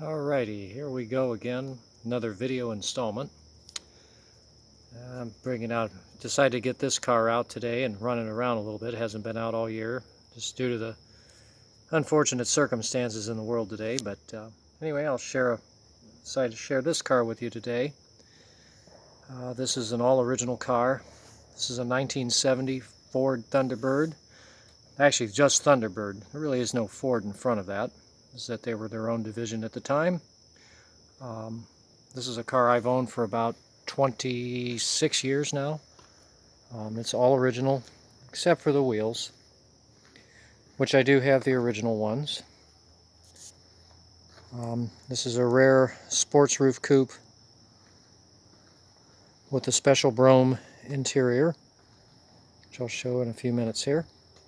Alrighty, here we go again, another video installment. I'm decided to get this car out today and run it around a little bit. It hasn't been out all year, just due to the unfortunate circumstances in the world today. But anyway, decided to share this car with you today. This is an all-original car. This is a 1970 Ford Thunderbird. Actually, just Thunderbird. There really is no Ford in front of that. Is that they were their own division at the time. This is a car I've owned for about 26 years now. It's all original except for the wheels, which I do have the original ones. This is a rare Sportsroof Coupe with a special Brogham interior, which I'll show in a few minutes here.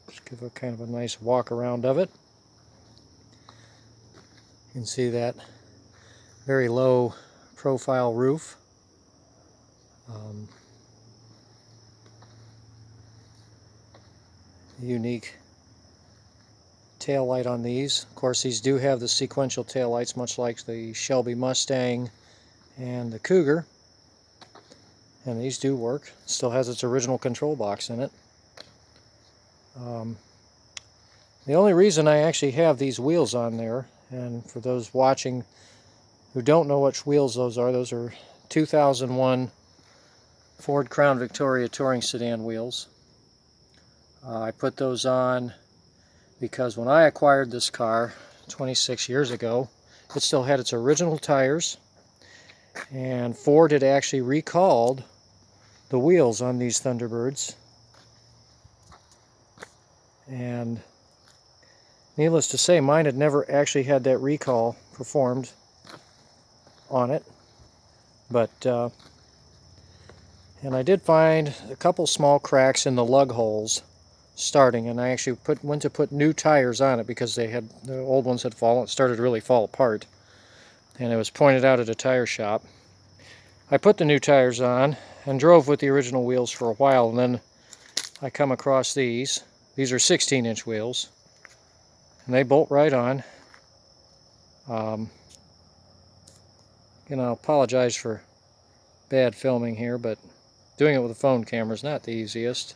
Just give a kind of a nice walk around of it. You can see that very low profile roof. Unique tail light on these. Of course, these do have the sequential tail lights, much like the Shelby Mustang and the Cougar. And these do work. Still has its original control box in it. The only reason I actually have these wheels on there, and for those watching who don't know which wheels those are 2001 Ford Crown Victoria Touring Sedan wheels. I put those on because when I acquired this car 26 years ago, it still had its original tires, and Ford had actually recalled the wheels on these Thunderbirds. And needless to say, mine had never actually had that recall performed on it. But and I did find a couple small cracks in the lug holes starting, and I actually went to put new tires on it because the old ones had started to really fall apart. And it was pointed out at a tire shop. I put the new tires on and drove with the original wheels for a while, and then I come across these. These are 16-inch wheels, and they bolt right on. I apologize for bad filming here, but doing it with a phone camera is not the easiest.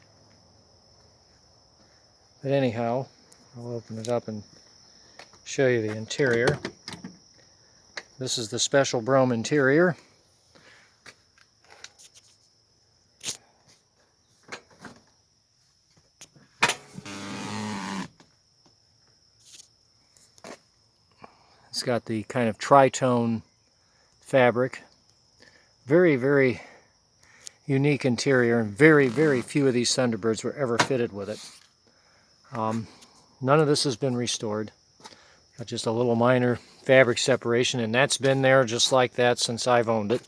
But anyhow, I'll open it up and show you the interior. This is the special Brogham interior. It's got the kind of tritone fabric. Very, very unique interior, and very, very few of these Thunderbirds were ever fitted with it. None of this has been restored. Got just a little minor fabric separation, and that's been there just like that since I've owned it.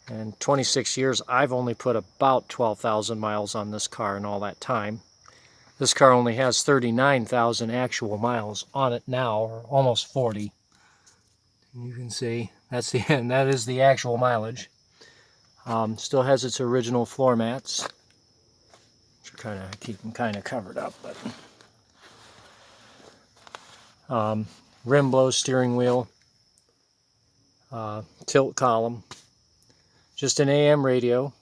And 26 years, I've only put about 12,000 miles on this car in all that time. This car only has 39,000 actual miles on it now, or almost 40. You can see that's the end. That is the actual mileage. Still has its original floor mats, which are keep them kind of covered up. But rim blow steering wheel, tilt column, just an AM radio.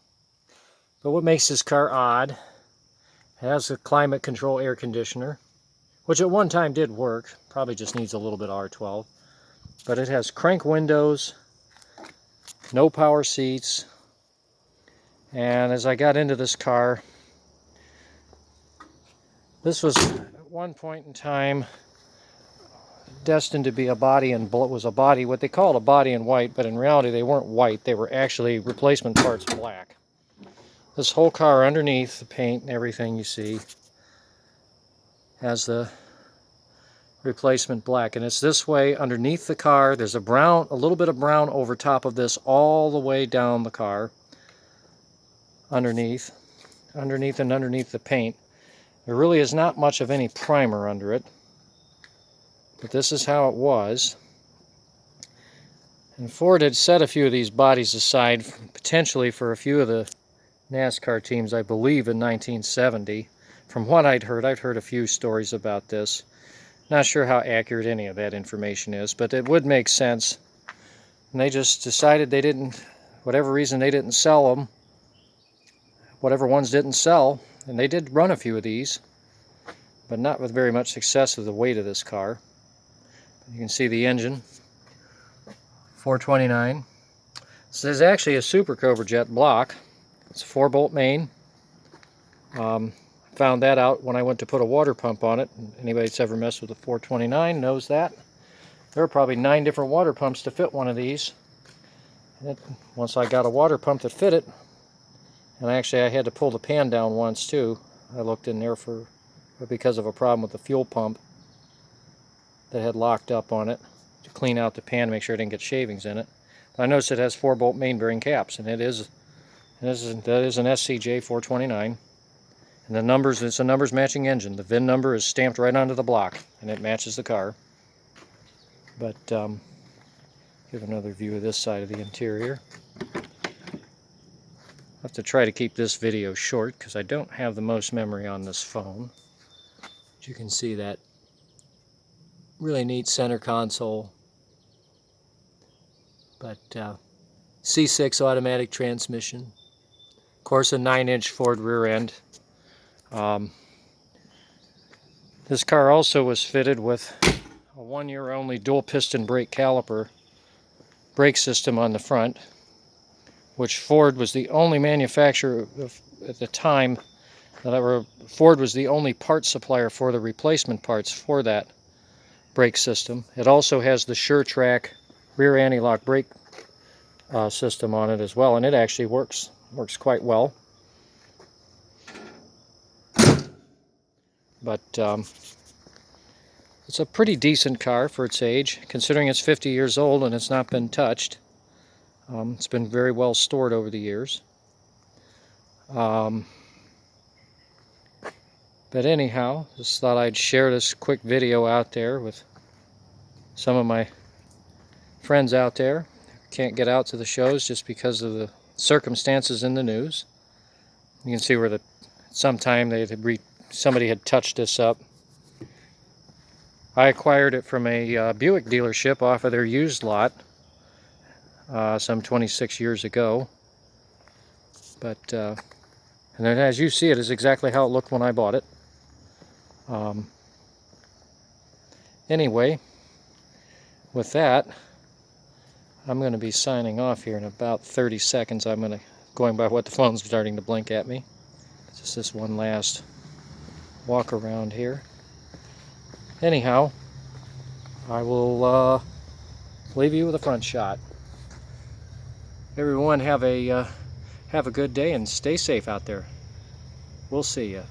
But what makes this car odd? It has a climate control air conditioner, which at one time did work. Probably just needs a little bit of R12. But it has crank windows, no power seats. And as I got into this car, this was at one point in time destined to be a body in what they called a body in white, but in reality they weren't white. They were actually replacement parts black. This whole car, underneath the paint and everything you see, has the replacement black, and it's this way underneath the car. There's a little bit of brown over top of this all the way down the car, underneath the paint. There really is not much of any primer under it, but this is how it was. And Ford had set a few of these bodies aside potentially for a few of the NASCAR teams, I believe in 1970. From what I'd heard a few stories about this. Not sure how accurate any of that information is, but it would make sense. And they just decided they didn't, whatever reason, they didn't sell them. Whatever ones didn't sell, and they did run a few of these, but not with very much success with the weight of this car. You can see the engine, 429. This is actually a Super Cobra Jet block. It's a 4-bolt main. Found that out when I went to put a water pump on it. Anybody that's ever messed with a 429 knows that. There are probably 9 different water pumps to fit one of these. And once I got a water pump that fit it, and actually I had to pull the pan down once too. I looked in there because of a problem with the fuel pump that had locked up on it, to clean out the pan, make sure I didn't get shavings in it. But I noticed it has 4-bolt main bearing caps, and that is an SCJ 429. And the numbers, it's a numbers matching engine. The VIN number is stamped right onto the block, and it matches the car. But give another view of this side of the interior. I have to try to keep this video short because I don't have the most memory on this phone. But you can see that really neat center console. But C6 automatic transmission. Of course, a 9-inch Ford rear end. This car also was fitted with a 1-year only dual piston brake caliper brake system on the front, which Ford was the only manufacturer at the time Ford was the only parts supplier for the replacement parts for that brake system. It also has the SureTrack rear anti-lock brake system on it as well, and it actually works quite well. But it's a pretty decent car for its age, considering it's 50 years old and it's not been touched. It's been very well stored over the years. But anyhow, just thought I'd share this quick video out there with some of my friends out there. Can't get out to the shows just because of the circumstances in the news. You can see where somebody had touched this up. I acquired it from a Buick dealership off of their used lot some 26 years ago. But and then as you see, it is exactly how it looked when I bought it. Anyway, with that, I'm going to be signing off here in about 30 seconds. Going by what the phone's starting to blink at me. Just this one last walk around here. Anyhow, I will leave you with a front shot. Everyone have a good day and stay safe out there. We'll see you.